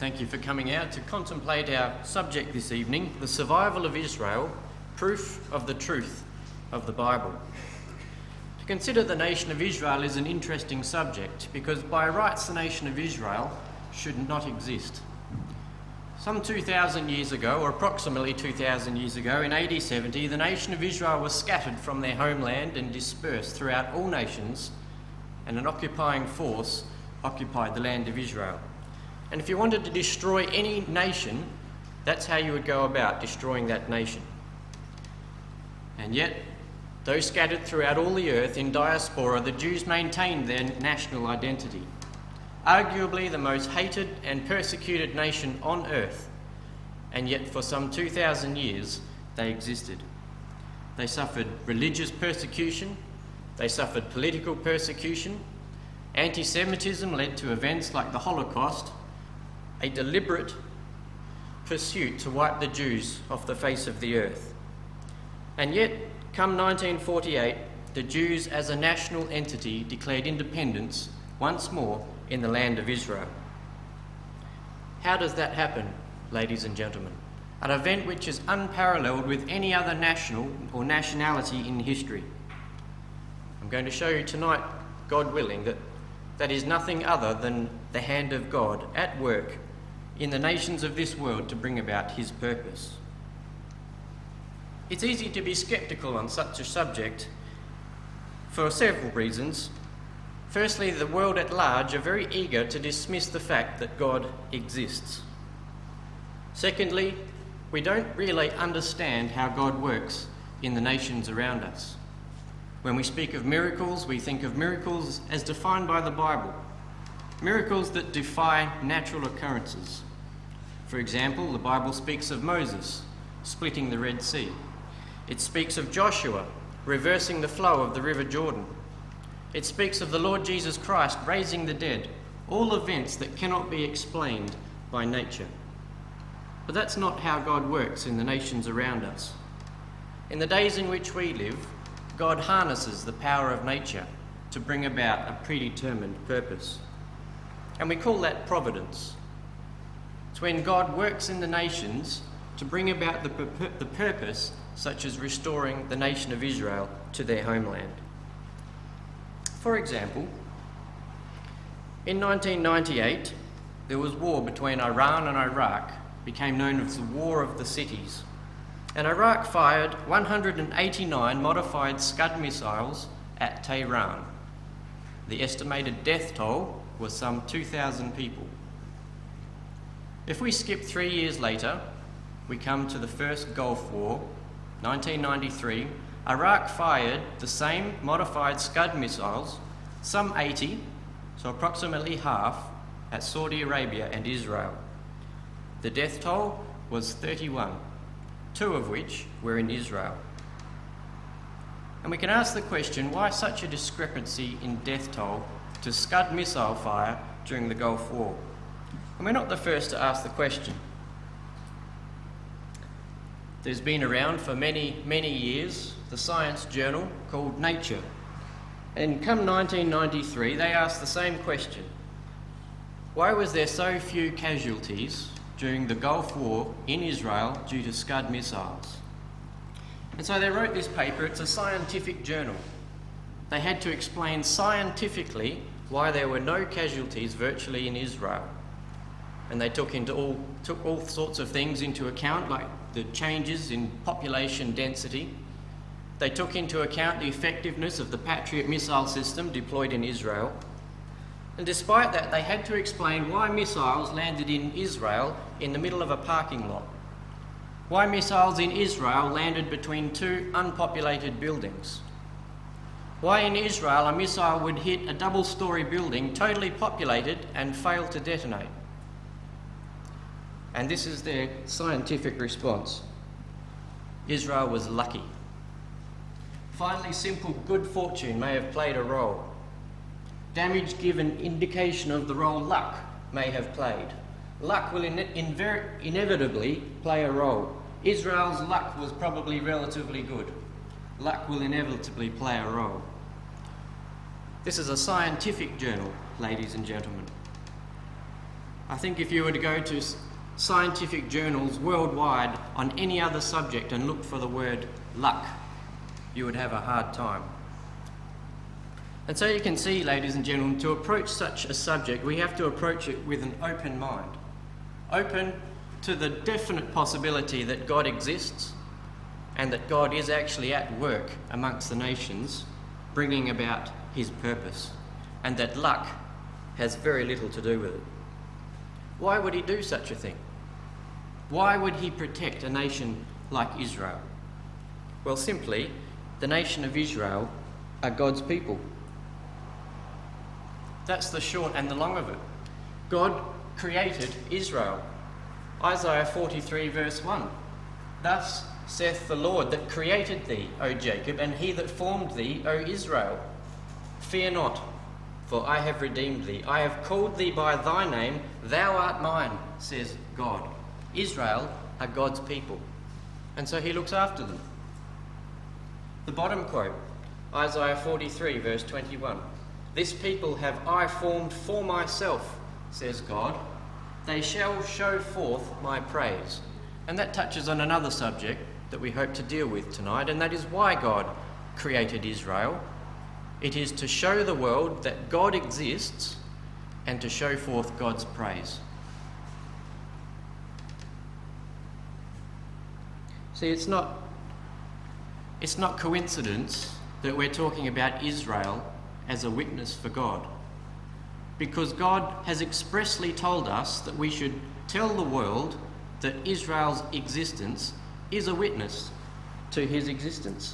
Thank you for coming out to contemplate our subject this evening, the survival of Israel, proof of the truth of the Bible. To consider the nation of Israel is an interesting subject because by rights the nation of Israel should not exist. Some 2,000 years ago, or approximately 2,000 years ago, in AD 70, the nation of Israel was scattered from their homeland and dispersed throughout all nations, and an occupying force occupied the land of Israel. And if you wanted to destroy any nation, that's how you would go about destroying that nation. And yet, though scattered throughout all the earth in diaspora, the Jews maintained their national identity. Arguably the most hated and persecuted nation on earth, and yet for some 2,000 years they existed. They suffered religious persecution, they suffered political persecution, anti-Semitism led to events like the Holocaust, a deliberate pursuit to wipe the Jews off the face of the earth. And yet, come 1948, the Jews as a national entity declared independence once more in the land of Israel. How does that happen, ladies and gentlemen? An event which is unparalleled with any other national or nationality in history. I'm going to show you tonight, God willing, that is nothing other than the hand of God at work in the nations of this world to bring about his purpose. It's easy to be sceptical on such a subject for several reasons. Firstly, the world at large are very eager to dismiss the fact that God exists. Secondly, we don't really understand how God works in the nations around us. When we speak of miracles, we think of miracles as defined by the Bible, miracles that defy natural occurrences. For example, the Bible speaks of Moses splitting the Red Sea. It speaks of Joshua reversing the flow of the River Jordan. It speaks of the Lord Jesus Christ raising the dead, all events that cannot be explained by nature. But that's not how God works in the nations around us. In the days in which we live, God harnesses the power of nature to bring about a predetermined purpose. And we call that providence. It's when God works in the nations to bring about the purpose, such as restoring the nation of Israel to their homeland. For example, in 1998, there was war between Iran and Iraq, became known as the War of the Cities. And Iraq fired 189 modified Scud missiles at Tehran. The estimated death toll was some 2,000 people. If we skip 3 years later, we come to the first Gulf War, 1993. Iraq fired the same modified Scud missiles, some 80, so approximately half, at Saudi Arabia and Israel. The death toll was 31, 2 of which were in Israel. And we can ask the question, why such a discrepancy in death toll to Scud missile fire during the Gulf War? And we're not the first to ask the question. There's been around for many, many years the science journal called Nature. And come 1993, they asked the same question. Why was there so few casualties during the Gulf War in Israel due to Scud missiles? And so they wrote this paper. It's a scientific journal. They had to explain scientifically why there were no casualties virtually in Israel. And they took all sorts of things into account, like the changes in population density. They took into account the effectiveness of the Patriot missile system deployed in Israel. And despite that, they had to explain why missiles landed in Israel in the middle of a parking lot. Why missiles in Israel landed between 2 unpopulated buildings. Why in Israel a missile would hit a double-storey building totally populated and fail to detonate. And this is their scientific response. Israel was lucky. Finally, simple good fortune may have played a role. Damage given indication of the role luck may have played. Luck will inevitably play a role. Israel's luck was probably relatively good. Luck will inevitably play a role. This is a scientific journal, ladies and gentlemen. I think if you were to go to scientific journals worldwide on any other subject and look for the word luck, you would have a hard time. And so you can see, ladies and gentlemen, to approach such a subject, we have to approach it with an open mind. Open to the definite possibility that God exists and that God is actually at work amongst the nations, bringing about his purpose, and that luck has very little to do with it. Why would he do such a thing? Why would he protect a nation like Israel? Well, simply, the nation of Israel are God's people. That's the short and the long of it. God created Israel. Isaiah 43 verse 1. Thus saith the Lord that created thee, O Jacob, and he that formed thee, O Israel. Fear not, for I have redeemed thee. I have called thee by thy name, thou art mine, says God. Israel are God's people, and so he looks after them. The bottom quote, Isaiah 43 verse 21. This people have I formed for myself, says God. They shall show forth my praise. And that touches on another subject that we hope to deal with tonight, and that is why God created Israel. It is to show the world that God exists and to show forth God's praise. See, it's not coincidence that we're talking about Israel as a witness for God, because God has expressly told us that we should tell the world that Israel's existence is a witness to his existence.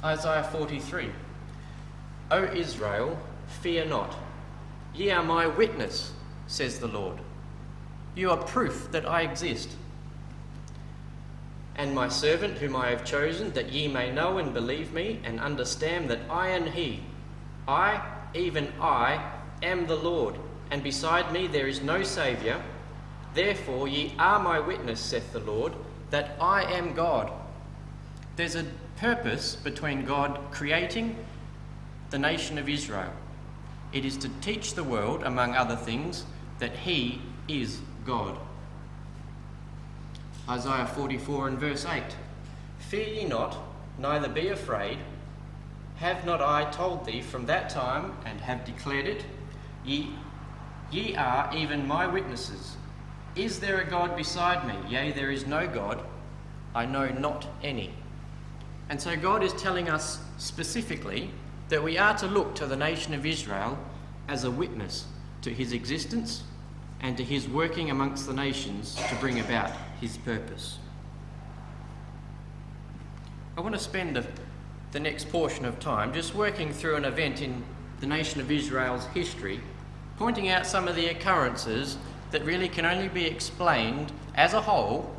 Isaiah 43. O Israel, fear not. Ye are my witness, says the Lord. You are proof that I exist. And my servant whom I have chosen, that ye may know and believe me, and understand that I am he. I, even I, am the Lord, and beside me there is no Saviour. Therefore ye are my witness, saith the Lord, that I am God. There's a purpose between God creating the nation of Israel. It is to teach the world, among other things, that he is God. Isaiah 44 and verse 8. Fear ye not, neither be afraid. Have not I told thee from that time, and have declared it? Ye are even my witnesses. Is there a God beside me? Yea, there is no God. I know not any. And so God is telling us specifically that we are to look to the nation of Israel as a witness to his existence and to his working amongst the nations to bring about his purpose. I want to spend the next portion of time just working through an event in the nation of Israel's history, pointing out some of the occurrences that really can only be explained as a whole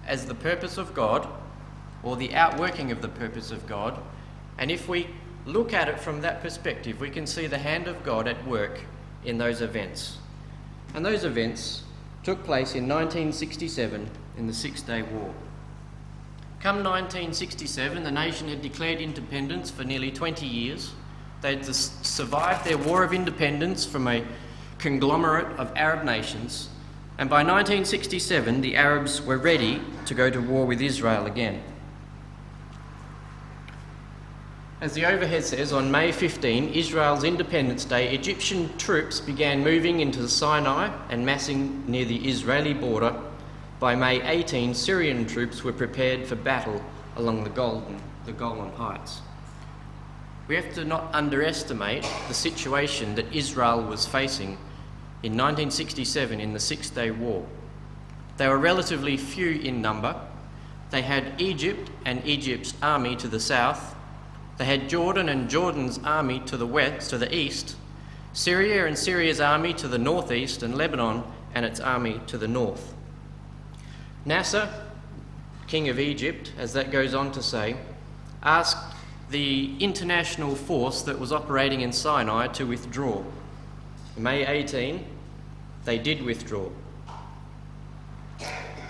as the purpose of God, or the outworking of the purpose of God. And if we look at it from that perspective, we can see the hand of God at work in those events. And those events took place in 1967 in the Six-Day War. Come 1967, the nation had declared independence for nearly 20 years. They'd survived their war of independence from a conglomerate of Arab nations. And by 1967, the Arabs were ready to go to war with Israel again. As the overhead says, on May 15, Israel's Independence Day, Egyptian troops began moving into the Sinai and massing near the Israeli border. By May 18, Syrian troops were prepared for battle along the Golan Heights. We have to not underestimate the situation that Israel was facing in 1967 in the Six-Day War. They were relatively few in number. They had Egypt and Egypt's army to the south. They had Jordan and Jordan's army to the west, to the east, Syria and Syria's army to the northeast, and Lebanon and its army to the north. Nasser, king of Egypt, as that goes on to say, asked the international force that was operating in Sinai to withdraw. May 18, they did withdraw.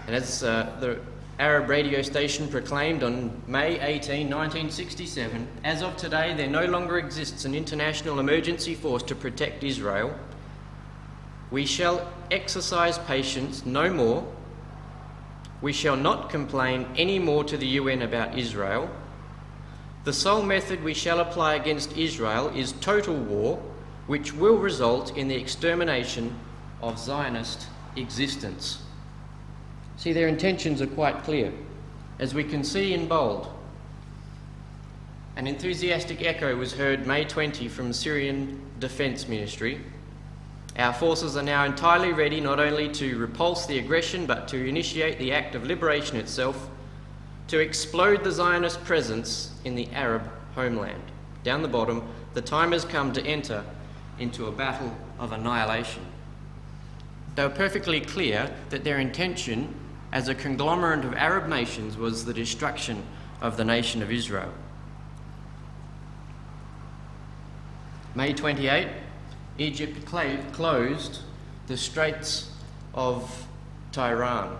And as the Arab radio station proclaimed on May 18, 1967, as of today, there no longer exists an international emergency force to protect Israel. We shall exercise patience no more. We shall not complain any more to the UN about Israel. The sole method we shall apply against Israel is total war, which will result in the extermination of Zionist existence. See, their intentions are quite clear, as we can see in bold. An enthusiastic echo was heard May 20 from Syrian Defence Ministry. Our forces are now entirely ready not only to repulse the aggression, but to initiate the act of liberation itself, to explode the Zionist presence in the Arab homeland. Down the bottom, the time has come to enter into a battle of annihilation. They were perfectly clear that their intention as a conglomerate of Arab nations was the destruction of the nation of Israel. May 28, Egypt closed the Straits of Tiran.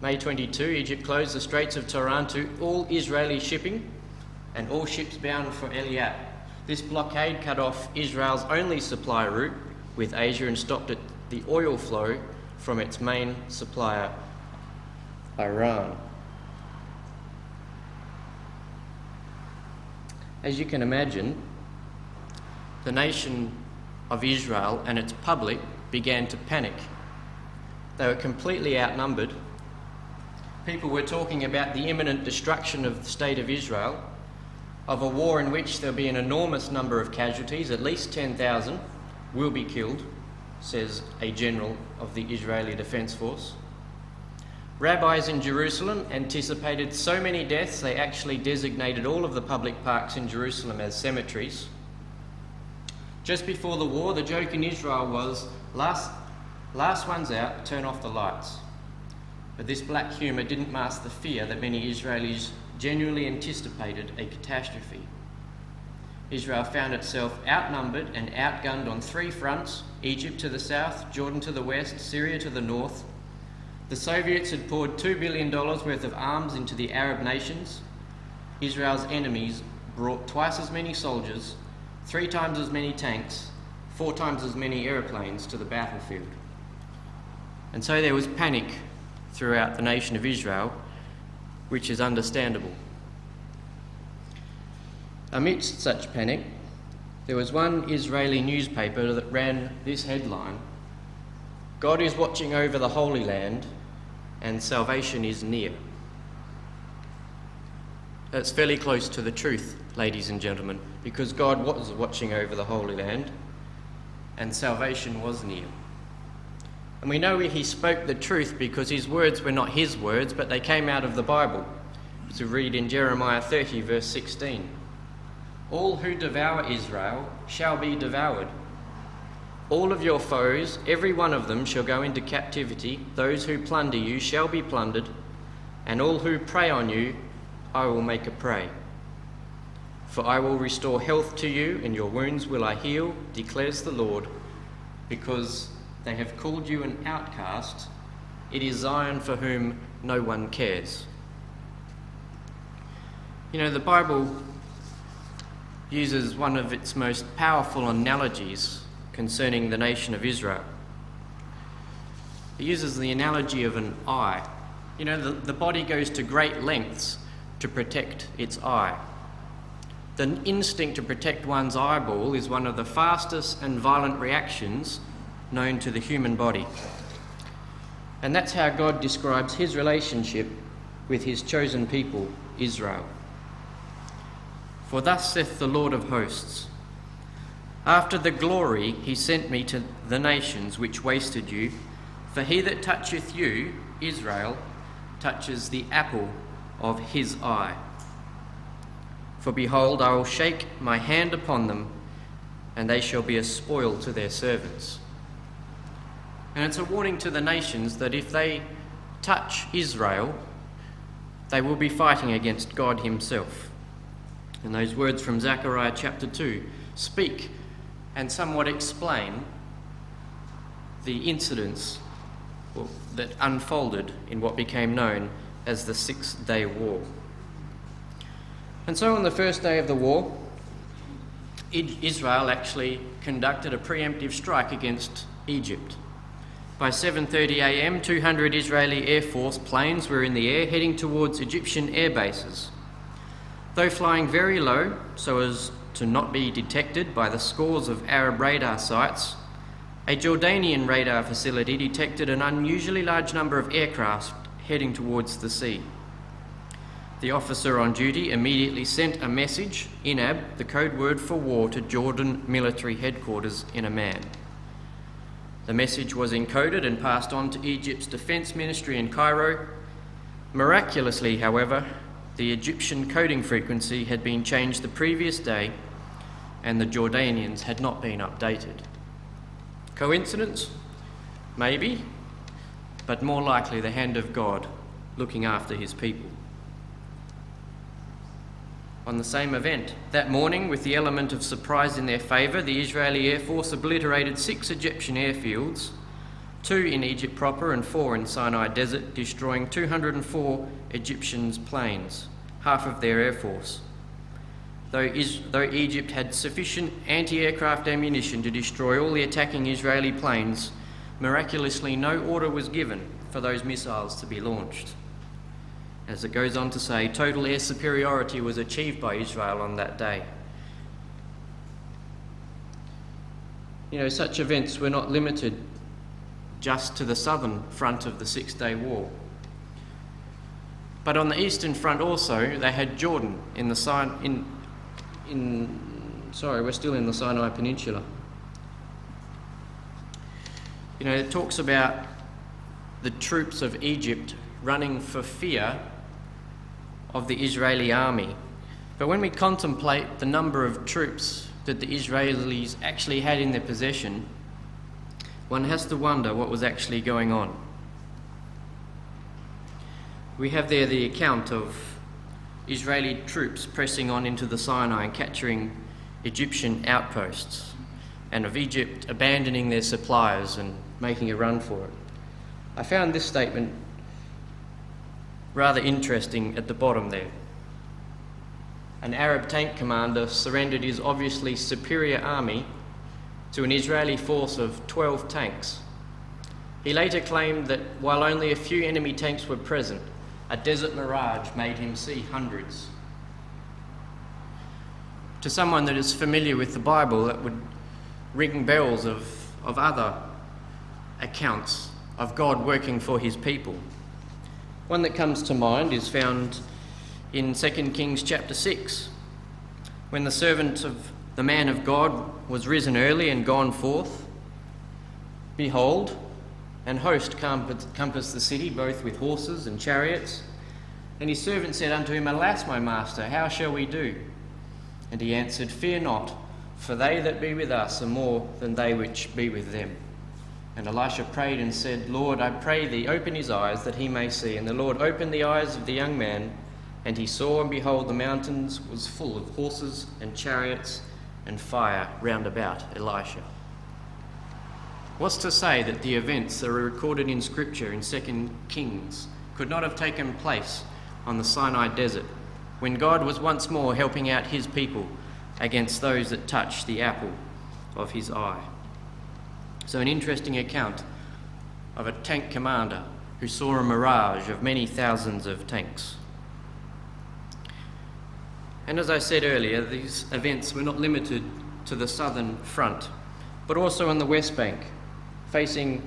May 22, Egypt closed the Straits of Tiran to all Israeli shipping and all ships bound for Eilat. This blockade cut off Israel's only supply route with Asia and stopped the oil flow from its main supplier, Iran. As you can imagine, the nation of Israel and its public began to panic. They were completely outnumbered. People were talking about the imminent destruction of the state of Israel, of a war in which there'll be an enormous number of casualties, at least 10,000 will be killed, says a general of the Israeli Defense Force. Rabbis in Jerusalem anticipated so many deaths they actually designated all of the public parks in Jerusalem as cemeteries. Just before the war, the joke in Israel was, last one's out, turn off the lights. But this black humour didn't mask the fear that many Israelis genuinely anticipated a catastrophe. Israel found itself outnumbered and outgunned on three fronts: Egypt to the south, Jordan to the west, Syria to the north. The Soviets had poured $2 billion worth of arms into the Arab nations. Israel's enemies brought twice as many soldiers, 3 times as many tanks, 4 times as many aeroplanes to the battlefield. And so there was panic throughout the nation of Israel, which is understandable. Amidst such panic, there was one Israeli newspaper that ran this headline: "God is watching over the Holy Land and salvation is near." That's fairly close to the truth, ladies and gentlemen, because God was watching over the Holy Land and salvation was near. And we know he spoke the truth because his words were not his words, but they came out of the Bible. To read in Jeremiah 30, verse 16, "All who devour Israel shall be devoured. All of your foes, every one of them, shall go into captivity. Those who plunder you shall be plundered, and all who prey on you I will make a prey. For I will restore health to you, and your wounds will I heal, declares the Lord, because they have called you an outcast. It is Zion for whom no one cares." You know, the Bible uses one of its most powerful analogies concerning the nation of Israel. It uses the analogy of an eye. You know, the body goes to great lengths to protect its eye. The instinct to protect one's eyeball is one of the fastest and violent reactions known to the human body. And that's how God describes his relationship with his chosen people, Israel. "For thus saith the Lord of hosts, after the glory he sent me to the nations which wasted you, for he that toucheth you, Israel, touches the apple of his eye. For behold, I will shake my hand upon them, and they shall be a spoil to their servants." And it's a warning to the nations that if they touch Israel, they will be fighting against God himself. And those words from Zechariah chapter 2 speak and somewhat explain the incidents that unfolded in what became known as the 6-day war. And so on the first day of the war, Israel actually conducted a preemptive strike against Egypt. By 7:30 a.m, 200 Israeli Air Force planes were in the air heading towards Egyptian air bases. Though flying very low so as to not be detected by the scores of Arab radar sites, a Jordanian radar facility detected an unusually large number of aircraft heading towards the sea. The officer on duty immediately sent a message, Inab, the code word for war, to Jordan military headquarters in Amman. The message was encoded and passed on to Egypt's defence ministry in Cairo. Miraculously, however, the Egyptian coding frequency had been changed the previous day and the Jordanians had not been updated. Coincidence? Maybe, but more likely the hand of God looking after his people. On the same event, that morning, with the element of surprise in their favour, the Israeli Air Force obliterated 6 Egyptian airfields, 2 in Egypt proper and 4 in Sinai Desert, destroying 204 Egyptians' planes, half of their air force. Though Egypt had sufficient anti-aircraft ammunition to destroy all the attacking Israeli planes, miraculously no order was given for those missiles to be launched. As it goes on to say, total air superiority was achieved by Israel on that day. You know, such events were not limited just to the southern front of the Six-Day War. But on the eastern front also, they had Jordan in the we're still in the Sinai Peninsula. You know, it talks about the troops of Egypt running for fear of the Israeli army. But when we contemplate the number of troops that the Israelis actually had in their possession, one has to wonder what was actually going on. We have there the account of Israeli troops pressing on into the Sinai and capturing Egyptian outposts, and of Egypt abandoning their suppliers and making a run for it. I found this statement rather interesting at the bottom there. An Arab tank commander surrendered his obviously superior army to an Israeli force of 12 tanks. He later claimed that while only a few enemy tanks were present, a desert mirage made him see hundreds. To someone that is familiar with the Bible, that would ring bells of other accounts of God working for his people. One that comes to mind is found in 2 Kings chapter 6, when the servant of the man of God was risen early and gone forth. Behold, an host compassed the city, both with horses and chariots. And his servant said unto him, Alas, my master, how shall we do? And he answered, Fear not, for they that be with us are more than they which be with them. And Elisha prayed and said, Lord, I pray thee, open his eyes that he may see. And the Lord opened the eyes of the young man, and he saw, and behold, the mountains was full of horses and chariots and fire round about Elisha. What's to say that the events that are recorded in Scripture in 2 Kings could not have taken place on the Sinai Desert, when God was once more helping out his people against those that touched the apple of his eye? So an interesting account of a tank commander who saw a mirage of many thousands of tanks. And as I said earlier, these events were not limited to the southern front, but also on the West Bank, facing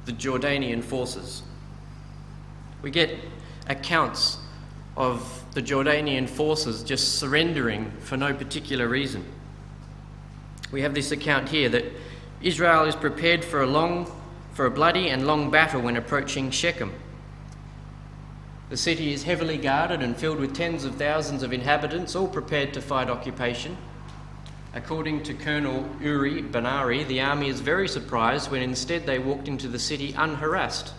the Jordanian forces. We get accounts of the Jordanian forces just surrendering for no particular reason. We have this account here that Israel is prepared for a bloody and long battle when approaching Shechem. The city is heavily guarded and filled with tens of thousands of inhabitants, all prepared to fight occupation. According to Colonel Uri Banari, the army is very surprised when instead they walked into the city unharassed.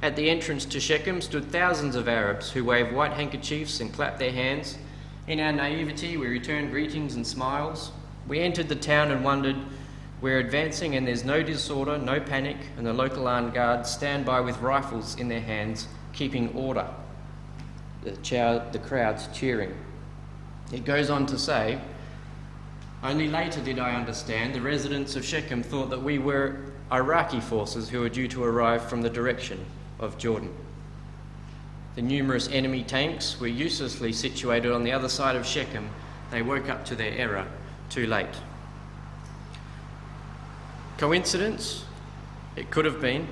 At the entrance to Shechem stood thousands of Arabs who waved white handkerchiefs and clapped their hands. In our naivety, we returned greetings and smiles. We entered the town and wondered, we're advancing and there's no disorder, no panic, and the local armed guards stand by with rifles in their hands, keeping order. The crowd's cheering. It goes on to say, Only later did I understand the residents of Shechem thought that we were Iraqi forces who were due to arrive from the direction of Jordan. The numerous enemy tanks were uselessly situated on the other side of Shechem. They woke up to their error too late. Coincidence? It could have been.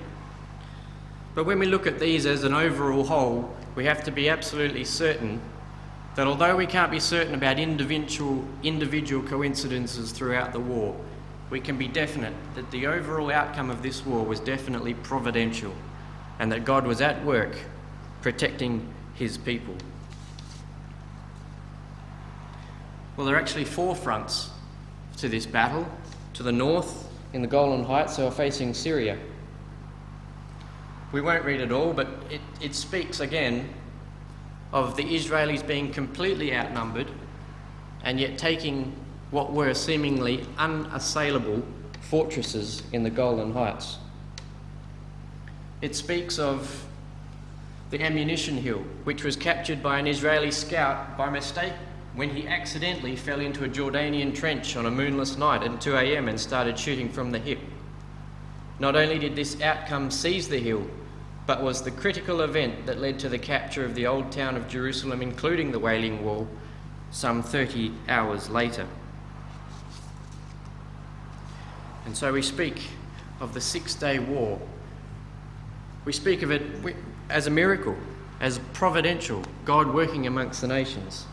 But when we look at these as an overall whole, we have to be absolutely certain that although we can't be certain about individual coincidences throughout the war, we can be definite that the overall outcome of this war was definitely providential and that God was at work protecting his people. Well, there are actually 4 fronts to this battle. To the north, in the Golan Heights, they were facing Syria. We won't read it all, but it speaks again of the Israelis being completely outnumbered and yet taking what were seemingly unassailable fortresses in the Golan Heights. It speaks of the ammunition hill, which was captured by an Israeli scout by mistake when he accidentally fell into a Jordanian trench on a moonless night at 2 a.m. and started shooting from the hip. Not only did this outcome seize the hill, but was the critical event that led to the capture of the old town of Jerusalem, including the Wailing Wall, some 30 hours later. And so we speak of the 6-day war. We speak of it as a miracle, as providential, God working amongst the nations.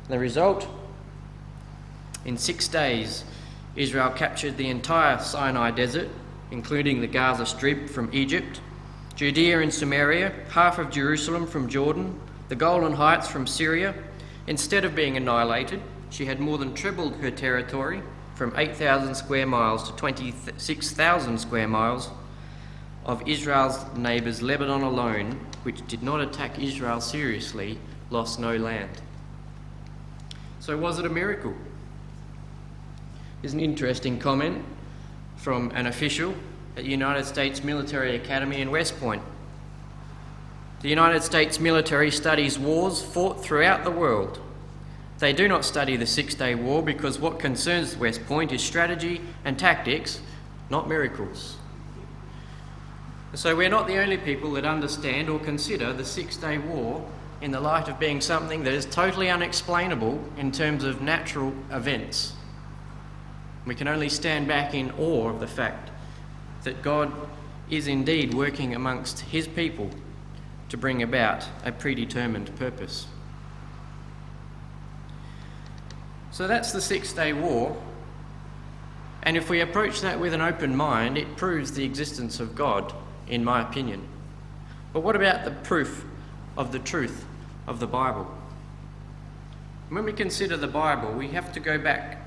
The result, in 6 days, Israel captured the entire Sinai desert, including the Gaza Strip from Egypt, Judea and Samaria, half of Jerusalem from Jordan, the Golan Heights from Syria. Instead of being annihilated, she had more than trebled her territory from 8,000 square miles to 26,000 square miles of Israel's neighbours. Lebanon alone, which did not attack Israel seriously, lost no land. So was it a miracle? Here's an interesting comment from an official at the United States Military Academy in West Point. The United States military studies wars fought throughout the world. They do not study the 6-day war because what concerns West Point is strategy and tactics, not miracles. So we're not the only people that understand or consider the 6-day war in the light of being something that is totally unexplainable in terms of natural events. We can only stand back in awe of the fact that God is indeed working amongst his people to bring about a predetermined purpose. So that's the 6-day war, and if we approach that with an open mind, it proves the existence of God, in my opinion. But what about the proof of the truth of the Bible? When we consider the Bible, we have to go back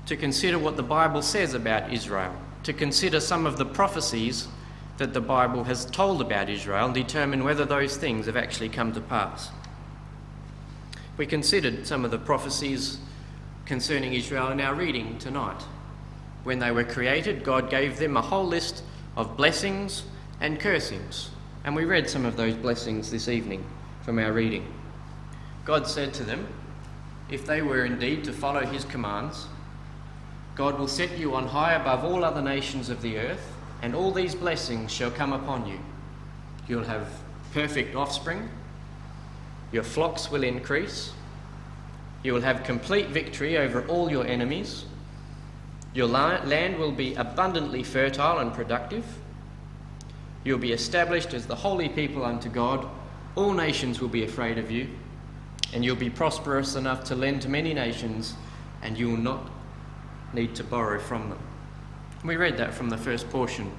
to consider what the Bible says about Israel, to consider some of the prophecies that the Bible has told about Israel and determine whether those things have actually come to pass. We considered some of the prophecies concerning Israel in our reading tonight. When they were created, God gave them a whole list of blessings and cursings, and we read some of those blessings this evening from our reading. God said to them, if they were indeed to follow his commands, God will set you on high above all other nations of the earth, and all these blessings shall come upon you. You'll have perfect offspring, your flocks will increase, you will have complete victory over all your enemies, your land will be abundantly fertile and productive, you'll be established as the holy people unto God, all nations will be afraid of you, and you'll be prosperous enough to lend to many nations, and you will not need to borrow from them. We read that from the first portion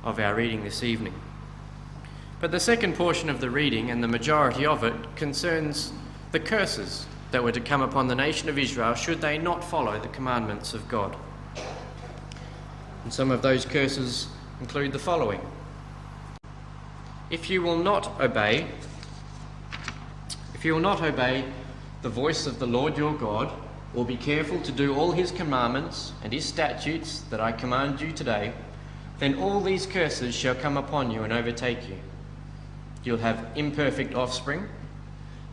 of our reading this evening. But the second portion of the reading, and the majority of it, concerns the curses that were to come upon the nation of Israel should they not follow the commandments of God. And some of those curses include the following. If you will not obey the voice of the Lord your God, or be careful to do all his commandments and his statutes that I command you today, then all these curses shall come upon you and overtake you. You'll have imperfect offspring,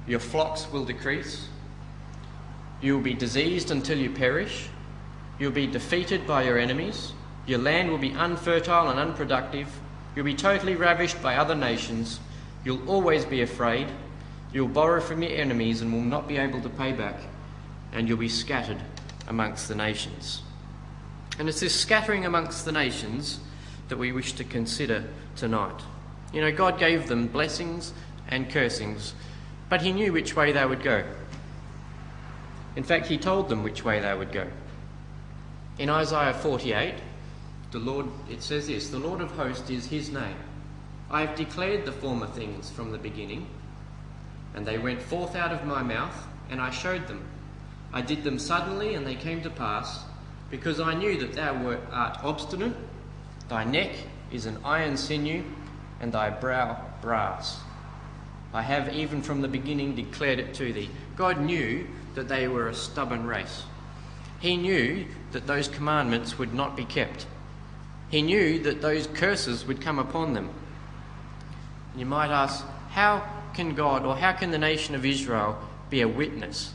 your flocks will decrease, You will be diseased until you perish. You'll be defeated by your enemies. Your land will be unfertile and unproductive. You'll be totally ravished by other nations. You'll always be afraid. You'll borrow from your enemies and will not be able to pay back. And you'll be scattered amongst the nations. And it's this scattering amongst the nations that we wish to consider tonight. You know, God gave them blessings and cursings, but he knew which way they would go. In fact, he told them which way they would go. In Isaiah 48, it says this, "The Lord of hosts is his name. I have declared the former things from the beginning, and they went forth out of my mouth, and I showed them. I did them suddenly, and they came to pass, because I knew that thou art obstinate, thy neck is an iron sinew, and thy brow brass. I have even from the beginning declared it to thee." God knew that they were a stubborn race. He knew that those commandments would not be kept. He knew that those curses would come upon them. You might ask, how can God, or how can the nation of Israel be a witness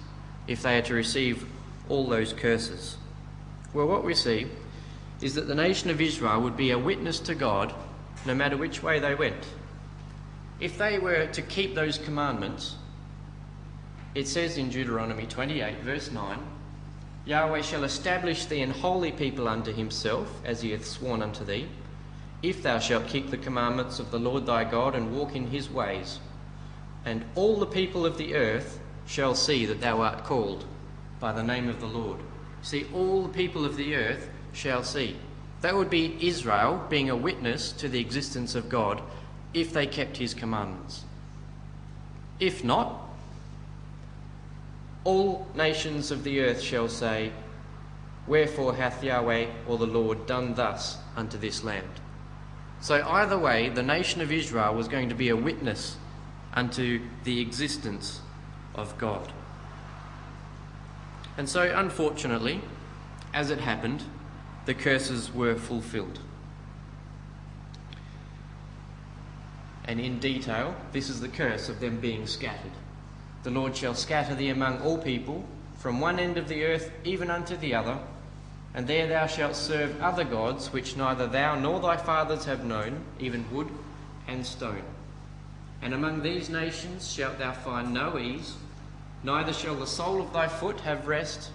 if they are to receive all those curses? Well, what we see is that the nation of Israel would be a witness to God no matter which way they went. If they were to keep those commandments, it says in Deuteronomy 28 verse 9, "Yahweh shall establish thee an holy people unto himself, as he hath sworn unto thee, if thou shalt keep the commandments of the Lord thy God and walk in his ways. And all the people of the earth shall see that thou art called by the name of the Lord." See, all the people of the earth shall see. That would be Israel being a witness to the existence of God if they kept his commandments. If not, all nations of the earth shall say, "Wherefore hath Yahweh or the Lord done thus unto this land?" So either way, the nation of Israel was going to be a witness unto the existence of God. And so, unfortunately, as it happened, the curses were fulfilled. And in detail, this is the curse of them being scattered. "The Lord shall scatter thee among all people, from one end of the earth even unto the other, and there thou shalt serve other gods, which neither thou nor thy fathers have known, even wood and stone. And among these nations shalt thou find no ease, neither shall the sole of thy foot have rest,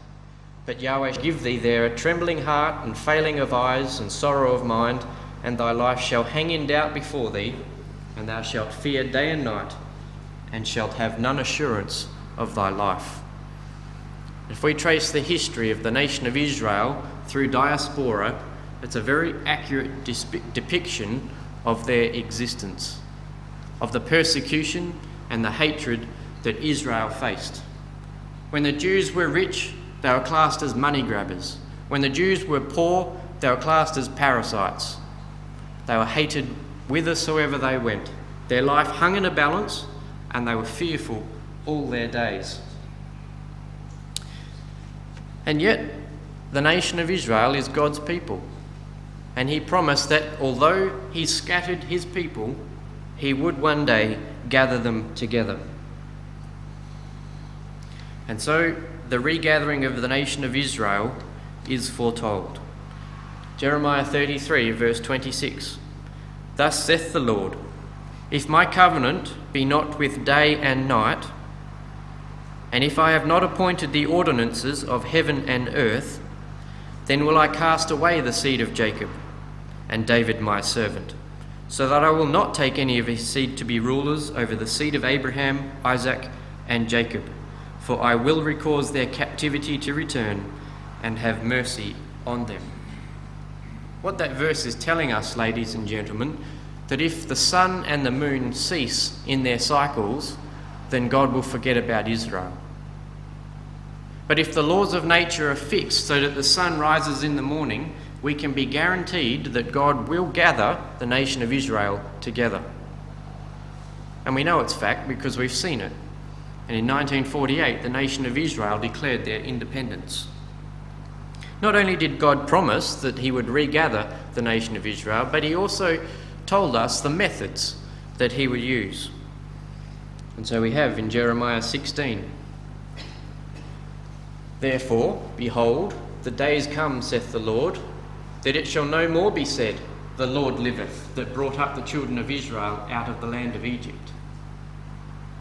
but Yahweh shall give thee there a trembling heart and failing of eyes and sorrow of mind, and thy life shall hang in doubt before thee, and thou shalt fear day and night, and shalt have none assurance of thy life." If we trace the history of the nation of Israel through diaspora, it's a very accurate depiction of their existence, of the persecution and the hatred that Israel faced. When the Jews were rich, they were classed as money grabbers. When the Jews were poor, they were classed as parasites. They were hated whithersoever they went. Their life hung in a balance, and they were fearful all their days. And yet, the nation of Israel is God's people. And he promised that although he scattered his people, he would one day gather them together. And so, the regathering of the nation of Israel is foretold. Jeremiah 33, verse 26. "Thus saith the Lord, if my covenant be not with day and night, and if I have not appointed the ordinances of heaven and earth, then will I cast away the seed of Jacob, and David my servant, so that I will not take any of his seed to be rulers over the seed of Abraham, Isaac, and Jacob, for I will cause their captivity to return, and have mercy on them." What that verse is telling us, ladies and gentlemen, that if the sun and the moon cease in their cycles, then God will forget about Israel. But if the laws of nature are fixed so that the sun rises in the morning, we can be guaranteed that God will gather the nation of Israel together. And we know it's fact because we've seen it. And in 1948, the nation of Israel declared their independence. Not only did God promise that he would regather the nation of Israel, but he also told us the methods that he would use. And so we have in Jeremiah 16, Therefore, behold, the days come, saith the Lord, that it shall no more be said, the Lord liveth, that brought up the children of Israel out of the land of Egypt.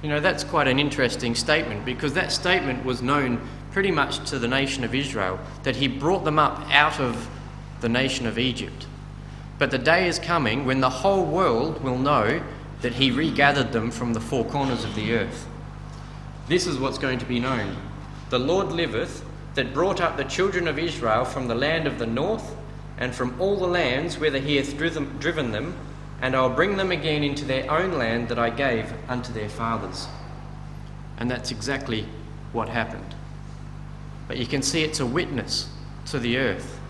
You know, that's quite an interesting statement, because that statement was known pretty much to the nation of Israel, that he brought them up out of the nation of Egypt. But the day is coming when the whole world will know that he regathered them from the four corners of the earth. This is what's going to be known. The Lord liveth, that brought up the children of Israel from the land of the north, and from all the lands whither he hath driven them, and I'll bring them again into their own land that I gave unto their fathers. And that's exactly what happened. But you can see it's a witness to the earth.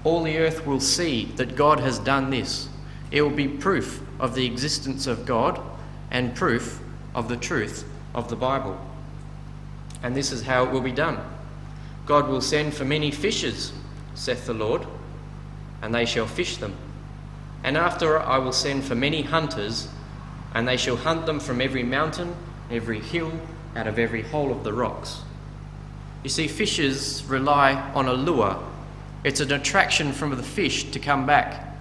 All the earth will see that God has done this. It will be proof of the existence of God and proof of the truth of the Bible. And this is how it will be done. God will send for many fishers, saith the Lord, and they shall fish them. And after I will send for many hunters, and they shall hunt them from every mountain, every hill, out of every hole of the rocks. You see, fishers rely on a lure. It's an attraction from the fish to come back.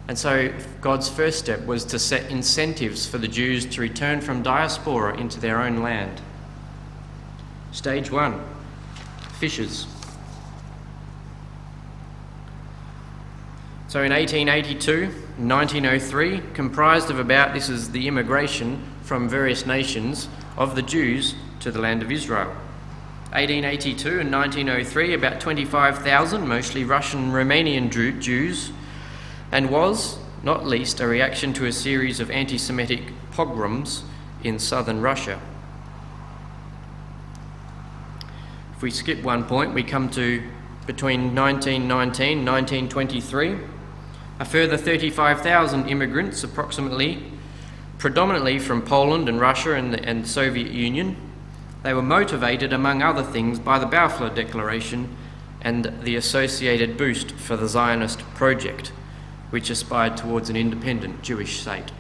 And so God's first step was to set incentives for the Jews to return from diaspora into their own land. Stage 1, fishers. So in 1882, 1903, comprised of about, this is the immigration from various nations of the Jews to the land of Israel. 1882 and 1903, about 25,000, mostly Russian and Romanian Jews, and was, not least, a reaction to a series of anti-Semitic pogroms in southern Russia. If we skip one point, we come to between 1919 and 1923, a further 35,000 immigrants, approximately, predominantly from Poland and Russia and the Soviet Union. They were motivated, among other things, by the Balfour Declaration and the associated boost for the Zionist project, which aspired towards an independent Jewish state.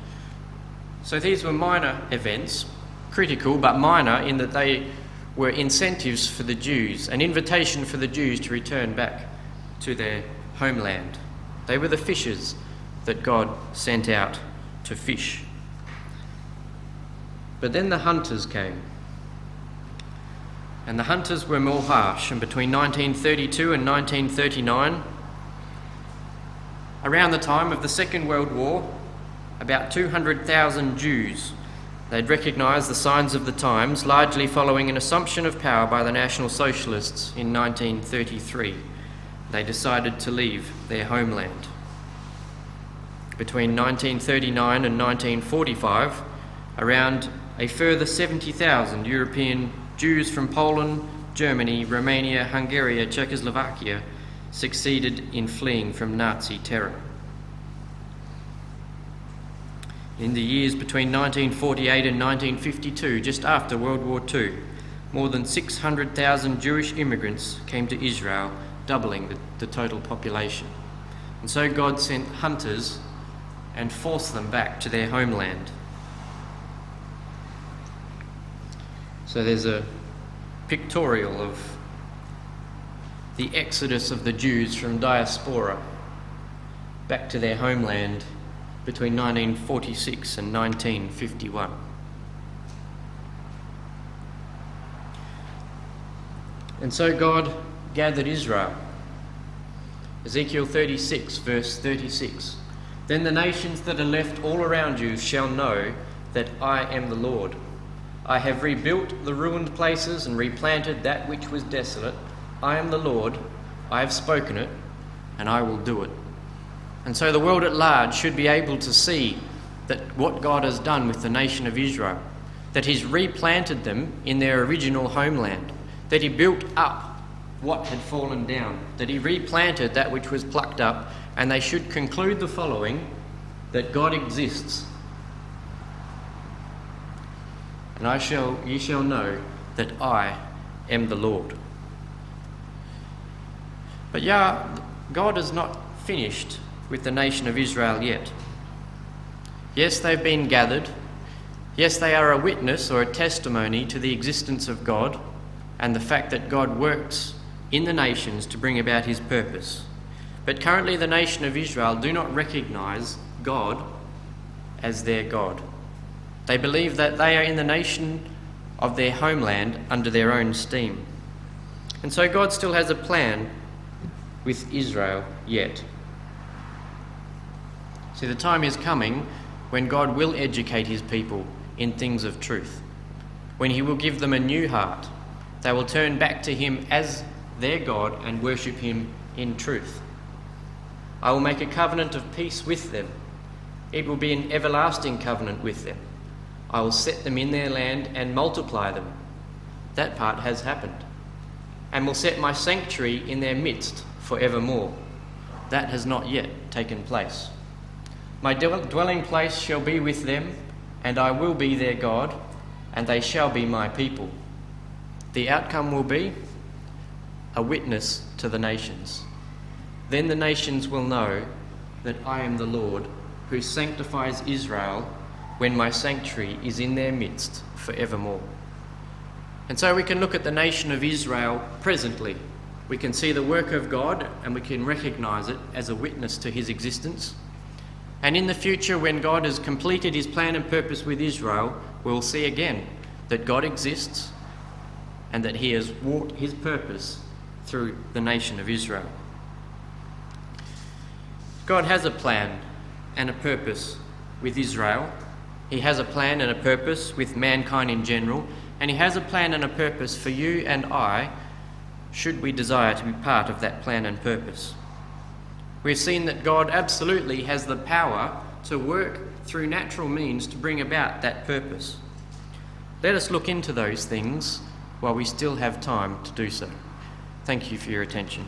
So these were minor events, critical but minor in that they were incentives for the Jews, an invitation for the Jews to return back to their homeland. They were the fishers that God sent out to fish. But then the hunters came. And the hunters were more harsh, and between 1932 and 1939, around the time of the Second World War, about 200,000 Jews, they'd recognised the signs of the times, largely following an assumption of power by the National Socialists in 1933. They decided to leave their homeland. Between 1939 and 1945, around a further 70,000 European Jews from Poland, Germany, Romania, Hungary, Czechoslovakia succeeded in fleeing from Nazi terror. In the years between 1948 and 1952, just after World War II, more than 600,000 Jewish immigrants came to Israel, doubling the total population. And so God sent hunters and forced them back to their homeland. So there's a pictorial of the exodus of the Jews from diaspora back to their homeland between 1946 and 1951. And so God gathered Israel. Ezekiel 36, verse 36. Then the nations that are left all around you shall know that I am the Lord. I have rebuilt the ruined places and replanted that which was desolate. I am the Lord, I have spoken it, and I will do it. And so the world at large should be able to see that what God has done with the nation of Israel, that he's replanted them in their original homeland, that he built up what had fallen down, that he replanted that which was plucked up, and they should conclude the following, that God exists. And ye shall know that I am the Lord. But God is not finished with the nation of Israel yet. Yes, they've been gathered. Yes, they are a witness or a testimony to the existence of God. and the fact that God works in the nations to bring about his purpose. But currently the nation of Israel do not recognise God as their God. They believe that they are in the nation of their homeland under their own steam. And so God still has a plan with Israel yet. See, the time is coming when God will educate his people in things of truth, when he will give them a new heart. They will turn back to him as their God and worship him in truth. I will make a covenant of peace with them. It will be an everlasting covenant with them. I will set them in their land and multiply them. That part has happened. And will set my sanctuary in their midst forevermore. That has not yet taken place. My dwelling place shall be with them, and I will be their God, and they shall be my people. The outcome will be a witness to the nations. Then the nations will know that I am the Lord, who sanctifies Israel when my sanctuary is in their midst forevermore. And so we can look at the nation of Israel presently. We can see the work of God, and we can recognise it as a witness to his existence. And in the future, when God has completed his plan and purpose with Israel, we'll see again that God exists and that he has wrought his purpose through the nation of Israel. God has a plan and a purpose with Israel. He has a plan and a purpose with mankind in general, and he has a plan and a purpose for you and I, should we desire to be part of that plan and purpose. We've seen that God absolutely has the power to work through natural means to bring about that purpose. Let us look into those things while we still have time to do so. Thank you for your attention.